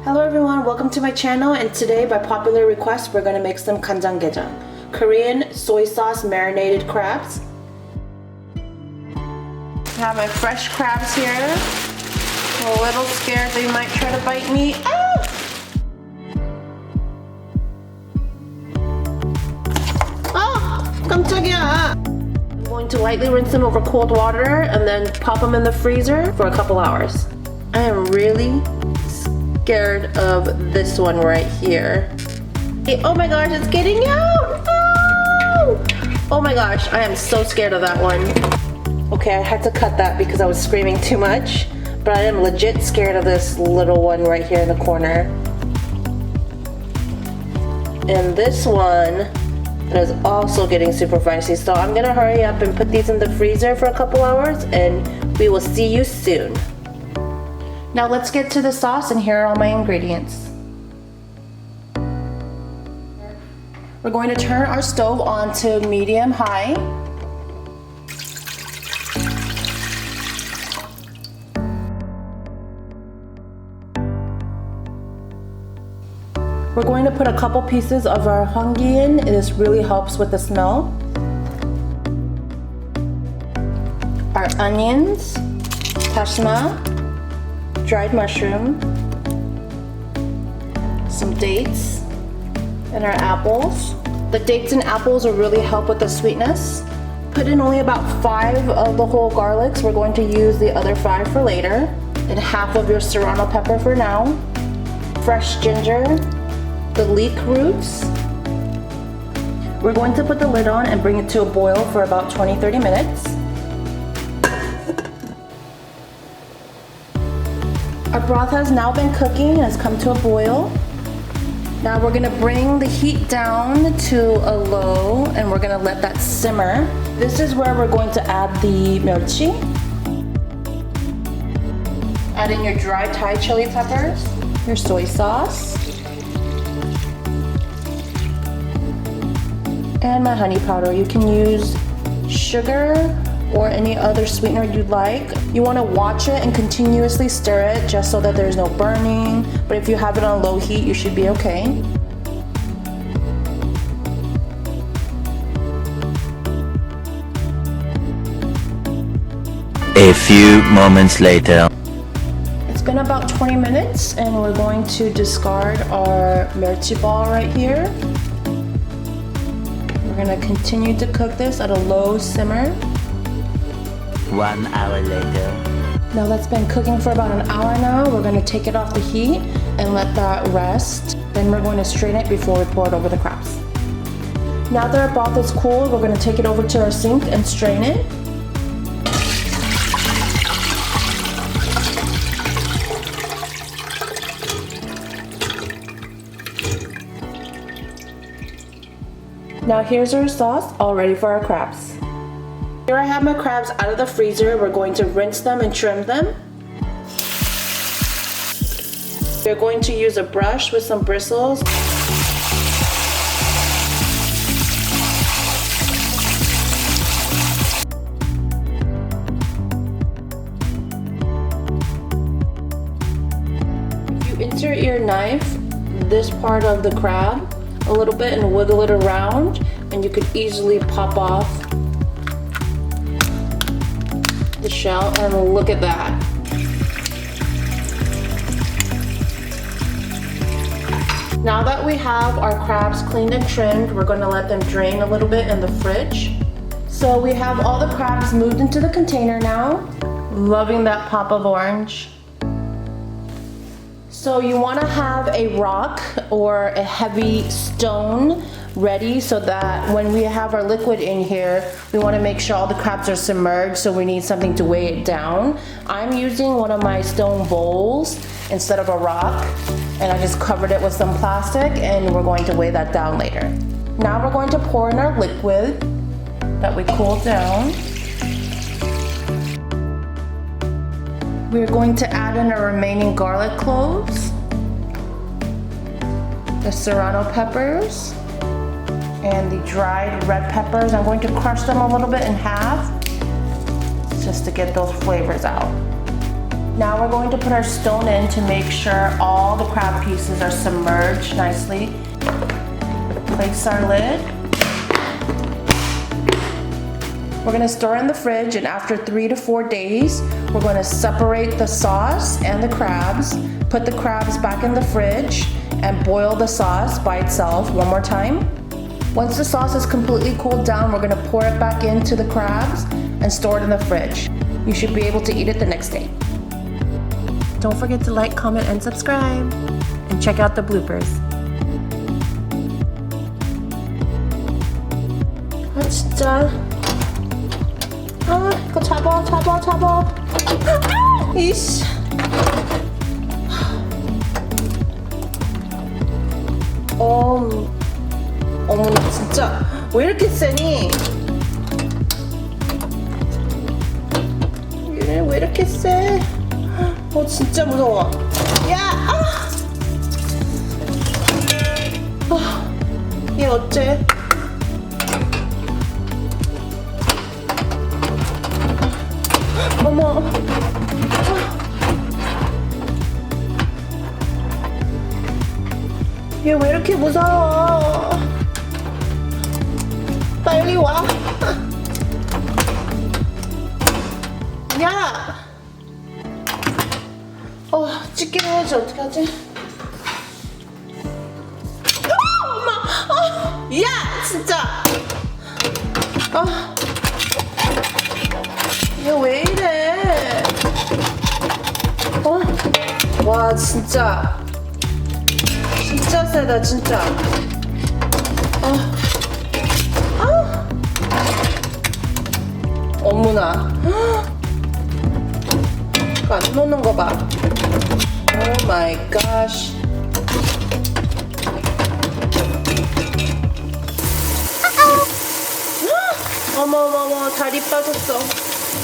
Hello everyone, welcome to my channel, and today by popular request we're going to make some 간장게장, Korean soy sauce marinated crabs. I have my fresh crabs here. I'm a little scared they might try to bite me. Ah! Oh, 깜짝이야! I'm going to lightly rinse them over cold water and then pop them in the freezer for a couple hours. I am really scared of this one right here. Oh my gosh, it's getting out! No! Oh my gosh, I am so scared of that one. Okay, I had to cut that because I was screaming too much, but I am legit scared of this little one right here in the corner. And this one is also getting super feisty, so I'm gonna hurry up and put these in the freezer for a couple hours, and we will see you soon. Now let's get to the sauce, and here are all my ingredients. We're going to turn our stove on to medium-high. We're going to put a couple pieces of our Hwang-gi in. This really helps with the smell. Our onions, tashma, dried mushroom, some dates, and our apples. The dates and apples will really help with the sweetness. Put in only about 5 of the whole garlics. We're going to use the other 5 for later. And half of your Serrano pepper for now. Fresh ginger, the leek roots. We're going to put the lid on and bring it to a boil for about 20-30 minutes. Our broth has now been cooking and has come to a boil. Now we're gonna bring the heat down to a low and we're gonna let that simmer. This is where we're going to add the 멸치. Add in your dry Thai chili peppers, your soy sauce, and my honey powder. You can use sugar or any other sweetener you'd like. You want to watch it and continuously stir it just so that there's no burning, but if you have it on low heat you should be okay. A few moments later. It's been about 20 minutes and we're going to discard our 멸치 ball right here. We're going to continue to cook this at a low simmer. 1 hour later. Now that's been cooking for about an hour now. We're going to take it off the heat and let that rest. Then we're going to strain it before we pour it over the crabs. Now that our broth is cooled, we're going to take it over to our sink and strain it. Now here's our sauce, all ready for our crabs. Here I have my crabs out of the freezer. We're going to rinse them and trim them. We're going to use a brush with some bristles. If you insert your knife, this part of the crab, a little bit and wiggle it around, and you could easily pop off the shell, and look at that. Now that we have our crabs cleaned and trimmed, we're going to let them drain a little bit in the fridge. So we have all the crabs moved into the container now. Loving that pop of orange. So you want to have a rock or a heavy stone ready so that when we have our liquid in here, we want to make sure all the crabs are submerged, so we need something to weigh it down. I'm using one of my stone bowls instead of a rock, and I just covered it with some plastic, and we're going to weigh that down later. Now we're going to pour in our liquid that we cooled down. We're going to add in our remaining garlic cloves, the Serrano peppers, and the dried red peppers. I'm going to crush them a little bit in half just to get those flavors out. Now we're going to put our stone in to make sure all the crab pieces are submerged nicely. Place our lid. We're gonna store in the fridge, and after 3 to 4 days, we're gonna separate the sauce and the crabs, put the crabs back in the fridge, and boil the sauce by itself one more time. Once the sauce is completely cooled down, we're gonna pour it back into the crabs and store it in the fridge. You should be able to eat it the next day. Don't forget to like, comment, and subscribe. And check out the bloopers. 아 진짜. 아 이거 잡아. 이씨. 어머나 진짜 왜 이렇게 세니? 얘 왜 이렇게 세? 진짜 무서워. 야! 얘 어째? 어머. 얘 왜 이렇게 무서워? 빨리 와. 야! 찍기는 해야지. 어떡하지? 엄마! 야! 진짜! 얘 왜 이래? 와, 진짜. 진짜 세다, 진짜. 어머나. 안 놓는 거 봐. Oh my gosh. 어머, 다리 빠졌어.